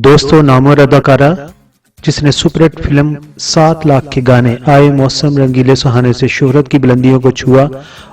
दोस्तों, नामवर अदाकारा जिसने सुपरहिट फिल्म 7 लाख के गाने आए मौसम रंगीले सुहाने से शोहरत की बुलंदियों को छुआ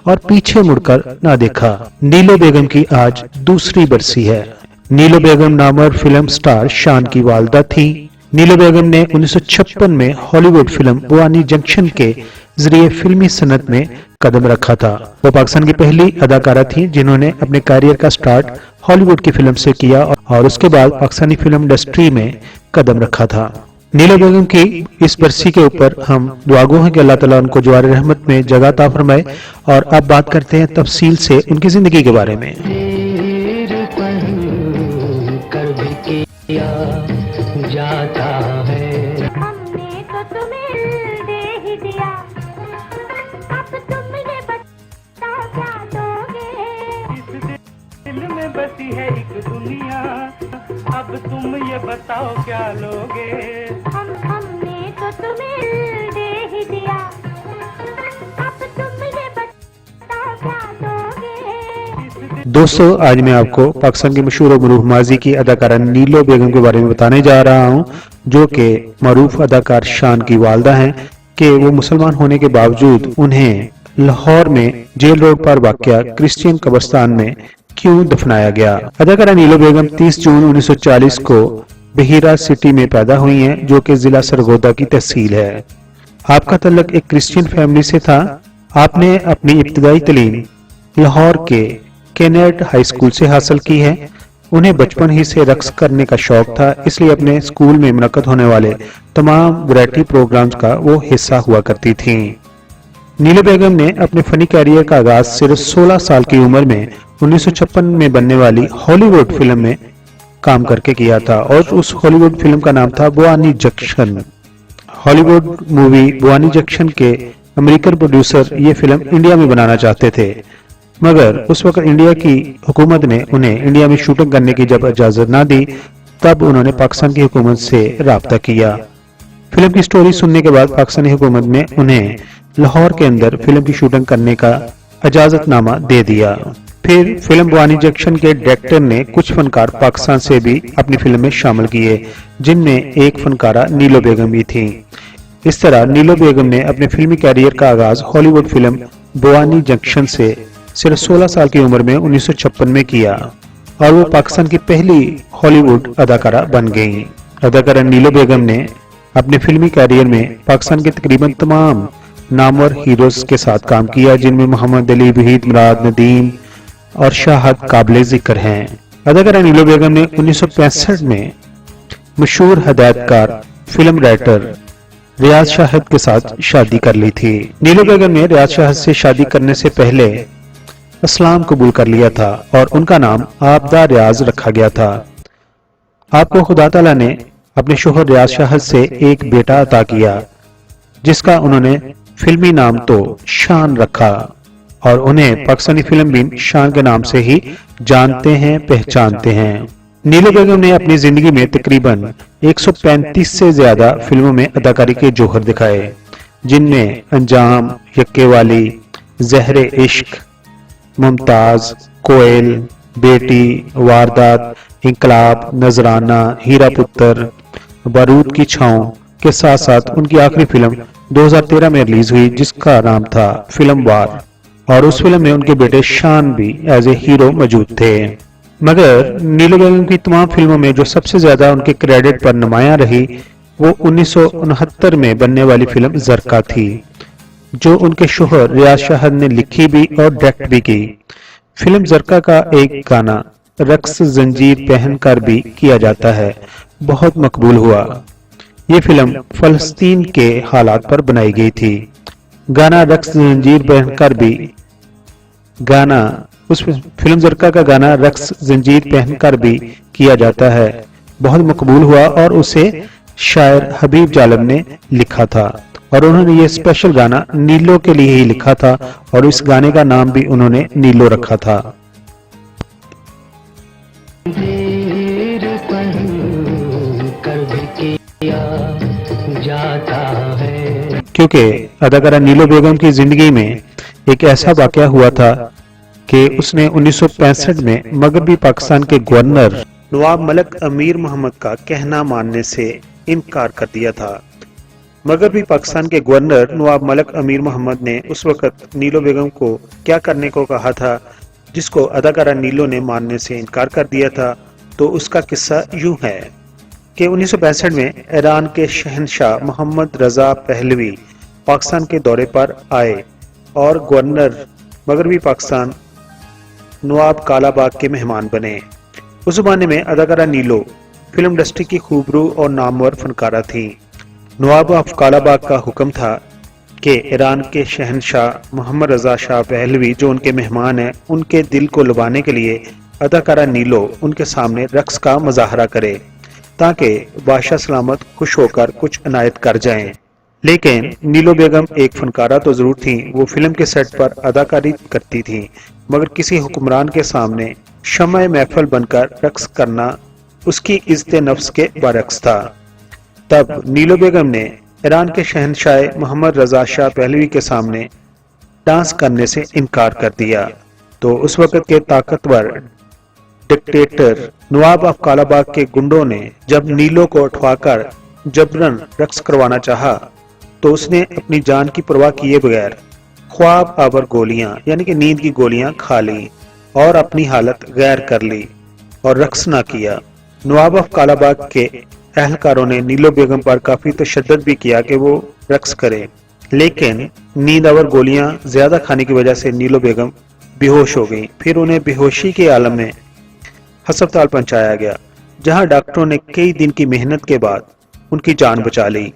और पीछे मुड़कर ना देखा, नीलो बेगम की आज दूसरी बरसी है। नीलो बेगम नामवर फिल्म स्टार शान की वालदा थी। नीलो बेगम ने 1956 में हॉलीवुड फिल्म बुआनी जंक्शन के जरिए फिल्मी सनत में कदम रखा था। वो पाकिस्तान की पहली अदाकारा थी जिन्होंने अपने करियर का स्टार्ट हॉलीवुड की फिल्म से किया और उसके बाद पाकिस्तानी फिल्म इंडस्ट्री में कदम रखा था। नीलो बेगम की इस बरसी के ऊपर हम दुआगो हैं कि अल्लाह ताला उनको जवार रहमत में जगह अता फरमाए। और अब बात करते हैं तफसील से उनकी जिंदगी के बारे में। जाता है हमने तो तुम्हें दे ही दिया, अब तुम ये बताओ क्या दोगे। इस दिल में बसी है एक दुनिया, अब तुम ये बताओ क्या लोगे। हमने तो तुम्हें दे ही दिया, अब तुम ये बताओ क्या दोगे। दोस्तों, आज मैं आपको पाकिस्तान की मशहूर और मरूफ माजी की अदाकारा नीलो बेगम के बारे में बताने जा रहा हूं, जो कि मरूफ अदाकार शान की वालदा हैं कि वो मुसलमान होने के बावजूद उन्हें लाहौर में जेल रोड पर वाक़या क्रिश्चियन कब्रिस्तान में क्यों दफनाया गया। अदाकारा नीलो बेगम 30 जून 1940 को बहीरा सिटी में पैदा हुई हैं, जो कि जिला सरगोदा की तहसील है। आपका तल्लुक एक क्रिश्चियन फैमिली से था। आपने अपनी इब्तदाई तालीम लाहौर के केनेट हाई स्कूल से हासिल की है। उन्हें बचपन ही से रक्स करने का शौक था, इसलिए अपने स्कूल में मुनक्कद होने वाले तमाम वैरायटी प्रोग्राम्स का वो हिस्सा हुआ करती थीं। नीलो बेगम ने अपने फनी कैरियर का आगाज सिर्फ 16 साल की उम्र में 1956 में बनने वाली हॉलीवुड फिल्म में काम करके किया था और उस हॉलीवुड फिल्म का नाम था बुआनी जंक्शन। हॉलीवुड मूवी बुआनी जंक्शन के अमेरिकन प्रोड्यूसर ये फिल्म इंडिया में बनाना चाहते थे, मगर उस वक्त इंडिया की हुकूमत ने उन्हें इंडिया में शूटिंग करने की जब इजाजत ना दी, तब उन्होंने पाकिस्तान की हुकूमत से राब्ता किया। फिल्म की स्टोरी सुनने के बाद पाकिस्तानी हुकूमत ने उन्हें लाहौर के अंदर फिल्म की शूटिंग करने का इजाजतनामा दे दिया। फिर फिल्म बुआनी जंक्शन के डायरेक्टर ने कुछ फनकार पाकिस्तान से भी अपनी फिल्म में शामिल किए, जिनमें एक फनकारा नीलो बेगम भी थी। इस तरह नीलो बेगम ने अपने फिल्मी कैरियर का आगाज हॉलीवुड फिल्म बुआनी जंक्शन से सिर्फ 16 साल की उम्र में 1956 में किया और वो पाकिस्तान की पहली हॉलीवुड अदाकारा बन गई। अदाकारा नीलो बेगम ने अपने फिल्मी कैरियर में पाकिस्तान के तकरीबन तमाम नामवर हीरोज के साथ काम किया, जिनमें मोहम्मद अली, वहीद मुराद, नदीम और शाहद काबिल जिक्र हैं। अदाकारा नीलो बेगम ने 1965 में मशहूर हदायतकार फिल्म राइटर रियाज शाहिद के साथ शादी कर ली थी। नीलो बेगम ने रियाज शाहिद से शादी करने से पहले इस्लाम कबूल कर लिया था और उनका नाम आबदा रियाज रखा गया था। आपको खुदा ताला ने अपने शोहर रियाज शाहिद से एक बेटा अता किया, जिसका उन्होंने फिल्मी नाम तो शान रखा और उन्हें पाकिस्तानी फिल्म भी शान के नाम से ही जानते हैं, पहचानते हैं। नीलो बेगम ने अपनी जिंदगी में तकरीबन 135 से ज्यादा फिल्मों में अदाकारी के जौहर दिखाए, जिनमें अंजाम, यक्के वाली, जहरे इश्क, मुमताज, कोयल, बेटी, वारदात, इंकलाब, नजराना, हीरा पुत्र, बारूद की छांव के साथ साथ उनकी आखिरी फिल्म 2013 में रिलीज हुई, जिसका नाम था फिल्म वार, और उस फिल्म में उनके बेटे शान भी एज ए हीरो मौजूद थे। मगर नीलो बेगम की तमाम फिल्मों में जो सबसे ज्यादा उनके क्रेडिट पर नुमायां रही, वो 1969 में बनने वाली फिल्म जरका थी, जो उनके शोहर रियाज शाहिद ने लिखी भी और डायरेक्ट भी की। फिल्म जरका का एक गाना रक्स जंजीर पहन कर भी किया जाता है, बहुत मकबूल हुआ। ये फिल्म फलस्तीन के हालात पर बनाई गई थी। गाना रक्स जंजीर पहनकर भी गाना उस फिल्म जरका का गाना रक्स जंजीर पहनकर भी किया जाता है, बहुत मकबूल हुआ और उसे शायर हबीब जालम ने लिखा था और उन्होंने ये स्पेशल गाना नीलो के लिए ही लिखा था और इस गाने का नाम भी उन्होंने नीलो रखा था। जाता है क्योंकि अदाकारा नीलो बेगम की जिंदगी में एक ऐसा वाकया हुआ था कि उसने 1965 में मगरबी पाकिस्तान के गवर्नर नवाब मलिक अमीर मोहम्मद का कहना मानने से इनकार कर दिया था। मगर भी पाकिस्तान के गवर्नर नवाब मलिक अमीर मोहम्मद ने उस वक्त नीलो बेगम को क्या करने को कहा था, जिसको अदाकारा नीलो ने मानने से इनकार कर दिया था। तो उसका किस्सा यूं है कि 1965 में ईरान के शहनशाह मोहम्मद रजा पहलवी पाकिस्तान के दौरे पर आए और गवर्नर मगरबी पाकिस्तान नवाब कालाबाग के मेहमान बने। उस जमाने में अदाकारा नीलो फिल्म इंडस्ट्री की खूबरू और नामवर फनकारा थी। नवाब ऑफ कालाबाग का हुक्म था कि ईरान के शहनशाह मोहम्मद रजा शाह पहलवी जो उनके मेहमान हैं, उनके दिल को लुभाने के लिए अदाकारा नीलो उनके सामने रक्स का मुजाहरा करे ताकि बादशाह सलामत खुश होकर कुछ इनायत कर जाएं। लेकिन नीलो बेगम एक फनकारा तो जरूर थी, वो फिल्म के सेट पर अदाकारी करती थी, मगर किसी हुक्मरान के सामने शम्मा महफल बनकर रक्स करना उसकी इज्जत नफ्स के बरक्स था। तब नीलो बेगम ने ईरान के शहनशाह मोहम्मद रजा शाह पहलवी के सामने डांस करने से इनकार कर दिया। तो उस वक्त के ताकतवर डिक्टेटर नवाब ऑफ कालाबाग के गुंडों ने जब नीलो को उठवाकर जबरन रक्स करवाना चाहा तो उसने अपनी जान की परवाह किए बगैर ख्वाब आवर गोलियां यानी कि नींद की गोलियां खा ली और अपनी हालत गैर कर ली और रक्स ना किया। नवाब ऑफ कालाबाग के एहलकारों ने नीलो बेगम पर काफी तशद्दुद भी किया कि वो रक्स करे, लेकिन नींद आवर गोलियां ज्यादा खाने की वजह से नीलो बेगम बेहोश हो गई। फिर उन्हें बेहोशी के आलम में अस्पताल पहुंचाया गया, जहां डॉक्टरों ने कई दिन की मेहनत के बाद उनकी जान बचा ली।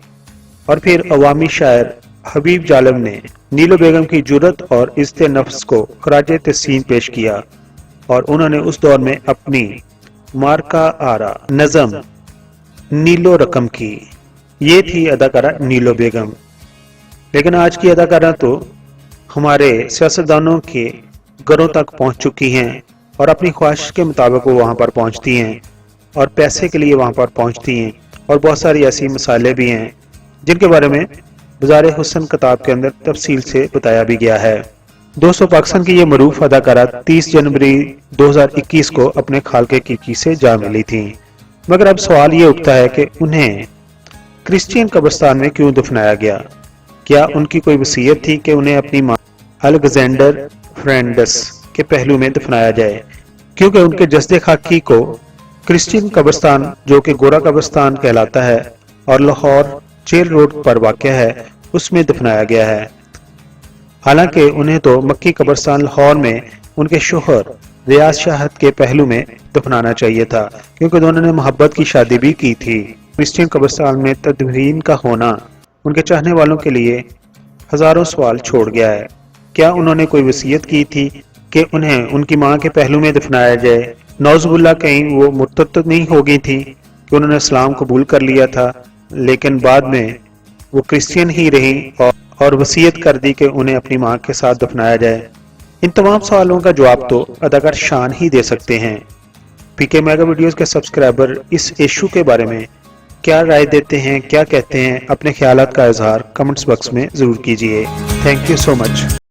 और फिर अवामी शायर हबीब जालम ने नीलो बेगम की जुर्रत और इज्जत नफ्स को खराज तहसीन पेश किया और उन्होंने उस दौर में अपनी मार्का आरा नज़म नीलो रकम की। ये थी अदाकारा नीलो बेगम। लेकिन आज की अदाकारा तो हमारे सियासतदानों के घरों तक पहुंच चुकी हैं और अपनी ख्वाहिश के मुताबिक वो वहां पर पहुंचती हैं और पैसे के लिए वहां पर पहुंचती हैं। और बहुत सारी ऐसी मिसालें भी हैं जिनके बारे में बाज़ार हुस्न किताब के अंदर तफसील से बताया भी गया है। दोस्तों, पाकिस्तान की ये मरूफ अदाकारा 30 जनवरी 2021 को अपने खालके की से जा मिली थी। मगर अब सवाल ये उठता है कि उन्हें क्रिश्चियन कब्रिस्तान में क्यों दफनाया गया? क्या उनकी कोई वसीयत थी कि उन्हें अपनी मां अलेक्जेंडर फ्रेंडस के पहलू में दफनाया जाए? क्योंकि उनके जस्दे खाकी को क्रिश्चियन कब्रिस्तान जो कि गोरा कब्रिस्तान कहलाता है और लाहौर जेल रोड पर वाक़या है, उसमें दफनाया गया है। हालांकि उन्हें तो मक्की कब्रिस्तान लाहौर में उनके शोहर रियाज शाहद के पहलू में दफनाना चाहिए था, क्योंकि दोनों ने मोहब्बत की शादी भी की थी। क्रिश्चियन कब्रिस्तान में तदफीन का होना उनके चाहने वालों के लिए हजारों सवाल छोड़ गया है। क्या उन्होंने कोई वसीयत की थी कि उन्हें उनकी मां के पहलू में दफनाया जाए? नौजुबिल्लाह कहीं वो मुर्तद नहीं हो गई थी कि उन्होंने इस्लाम कबूल कर लिया था लेकिन बाद में वो क्रिश्चियन ही रही और वसीयत कर दी कि उन्हें अपनी मां के साथ दफनाया जाए? इन तमाम सवालों का जवाब तो अदाकार शान ही दे सकते हैं। पीके मेगा वीडियोस के सब्सक्राइबर इस इशू के बारे में क्या राय देते हैं, क्या कहते हैं? अपने ख्यालात का इजहार कमेंट्स बॉक्स में जरूर कीजिए। Thank you so much.